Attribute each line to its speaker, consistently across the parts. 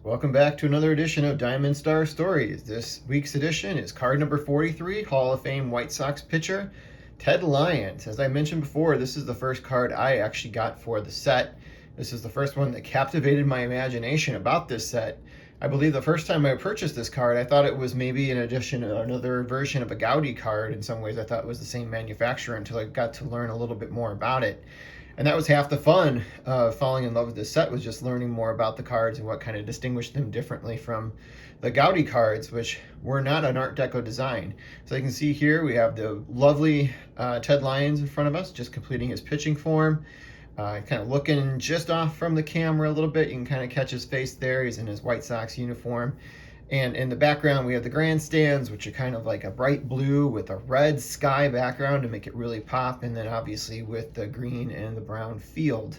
Speaker 1: Welcome back to another edition of Diamond Star Stories. This week's edition is card number 43, Hall of Fame White Sox pitcher, Ted Lyons. As I mentioned before, this is the first card I actually got for the set. This is the first one that captivated my imagination about this set. I believe the first time I purchased this card, I thought it was maybe an edition, another version of a Gaudi card. In some ways, I thought it was the same manufacturer until I got to learn a little bit more about it. And that was half the fun of falling in love with this set, was just learning more about the cards and what kind of distinguished them differently from the Gaudi cards, which were not an Art Deco design. So you can see here we have the lovely Ted Lyons in front of us, just completing his pitching form. Kind of looking just off from the camera a little bit. You can kind of catch his face there. He's in his White Sox uniform. And in the background, we have the grandstands, which are kind of like a bright blue with a red sky background to make it really pop. And then obviously with the green and the brown field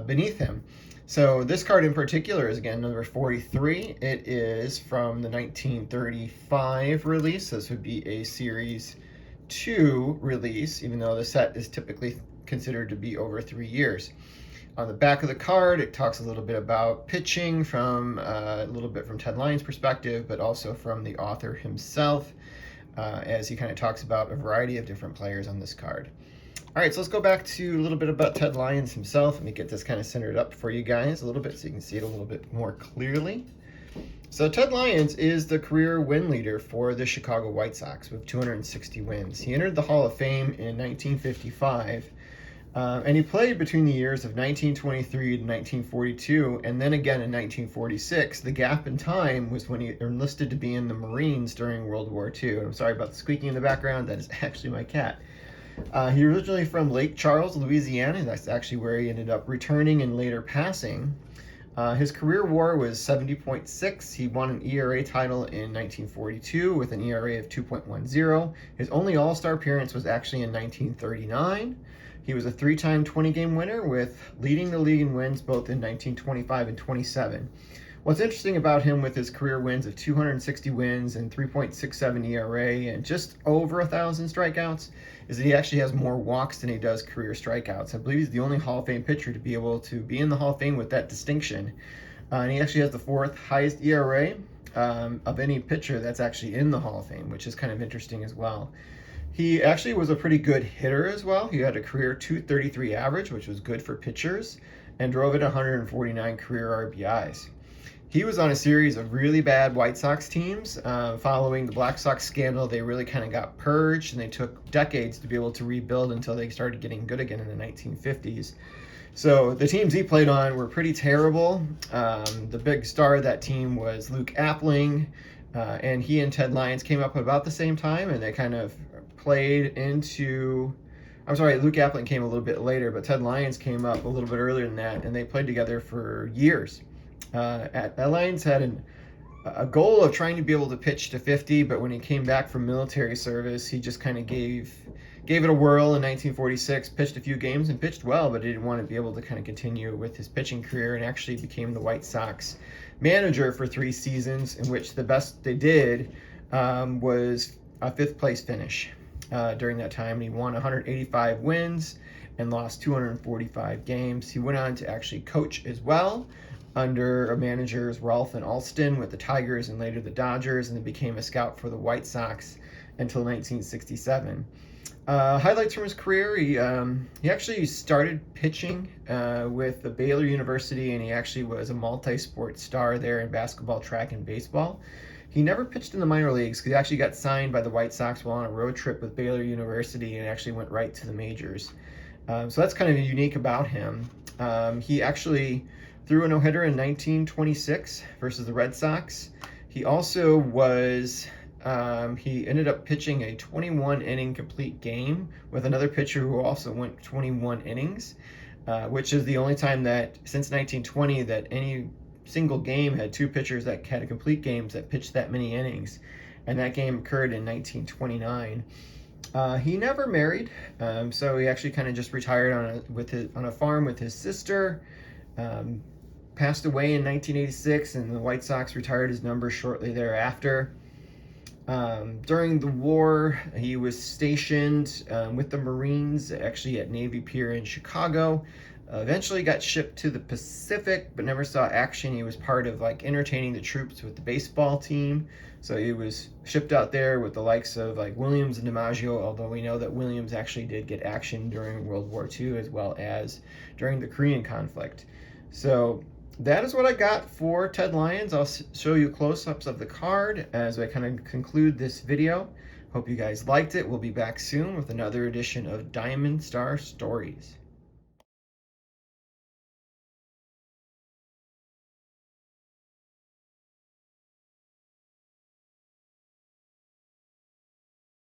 Speaker 1: beneath him. So this card in particular is, again, number 43. It is from the 1935 release. This would be a Series 2 release, even though the set is typically considered to be over 3 years. On the back of the card, it talks a little bit about pitching from a little bit from Ted Lyons' perspective, but also from the author himself, as he kind of talks about a variety of different players on this card. All right, so let's go back to a little bit about Ted Lyons himself. Let me get this kind of centered up for you guys a little bit so you can see it a little bit more clearly. So Ted Lyons is the career win leader for the Chicago White Sox with 260 wins. He entered the Hall of Fame in 1955. And he played between the years of 1923 to 1942, and then again in 1946. The gap in time was when he enlisted to be in the Marines during World War II. I'm sorry about the squeaking in the background. That is actually my cat. He originally from Lake Charles, Louisiana. That's actually where he ended up returning and later passing. His career WAR was 70.6. He won an ERA title in 1942 with an ERA of 2.10. His only All-Star appearance was actually in 1939. He was a 3-time 20-game winner, with leading the league in wins both in 1925 and 27. What's interesting about him with his career wins of 260 wins and 3.67 ERA and just over 1,000 strikeouts is that he actually has more walks than he does career strikeouts. I believe he's the only Hall of Fame pitcher to be able to be in the Hall of Fame with that distinction. And he actually has the 4th highest ERA of any pitcher that's actually in the Hall of Fame, which is kind of interesting as well. He actually was a pretty good hitter as well. He had a career .233 average, which was good for pitchers, and drove at 149 career RBIs. He was on a series of really bad White Sox teams. Following the Black Sox scandal, they really kind of got purged, and they took decades to be able to rebuild until they started getting good again in the 1950s. So the teams he played on were pretty terrible. The big star of that team was Luke Appling, and he and Ted Lyons came up at about the same time, and they kind of played into, I'm sorry, Luke Appling came a little bit later, but Ted Lyons came up a little bit earlier than that, and they played together for years. Lyons had a goal of trying to be able to pitch to 50, but when he came back from military service, he just kind of gave it a whirl in 1946, pitched a few games and pitched well, but he didn't want to be able to kind of continue with his pitching career, and actually became the White Sox manager for 3 seasons, in which the best they did was a 5th place finish. During that time, he won 185 wins and lost 245 games. He went on to actually coach as well under managers Rolf and Alston with the Tigers and later the Dodgers, and then became a scout for the White Sox until 1967. Highlights from his career: he actually started pitching with the Baylor University, and he actually was a multi-sport star there in basketball, track, and baseball. He never pitched in the minor leagues because he actually got signed by the White Sox while on a road trip with Baylor University and actually went right to the majors. So that's kind of unique about him. He actually threw a no-hitter in 1926 versus the Red Sox. He also was, he ended up pitching a 21-inning complete game with another pitcher who also went 21 innings, which is the only time that, since 1920, that any single game had 2 pitchers that had a complete games that pitched that many innings, and that game occurred in 1929. He never married, so he actually kind of just retired on a farm with his sister. Passed away in 1986, and the White Sox retired his number shortly thereafter. During the war, he was stationed with the Marines, actually at Navy Pier in Chicago. Eventually got shipped to the Pacific, but never saw action. He was part of like entertaining the troops with the baseball team. So he was shipped out there with the likes of like Williams and DiMaggio, although we know that Williams actually did get action during World War II as well as during the Korean conflict. So that is what I got for Ted Lyons. I'll show you close-ups of the card as I kind of conclude this video. Hope you guys liked it. We'll be back soon with another edition of Diamond Star Stories.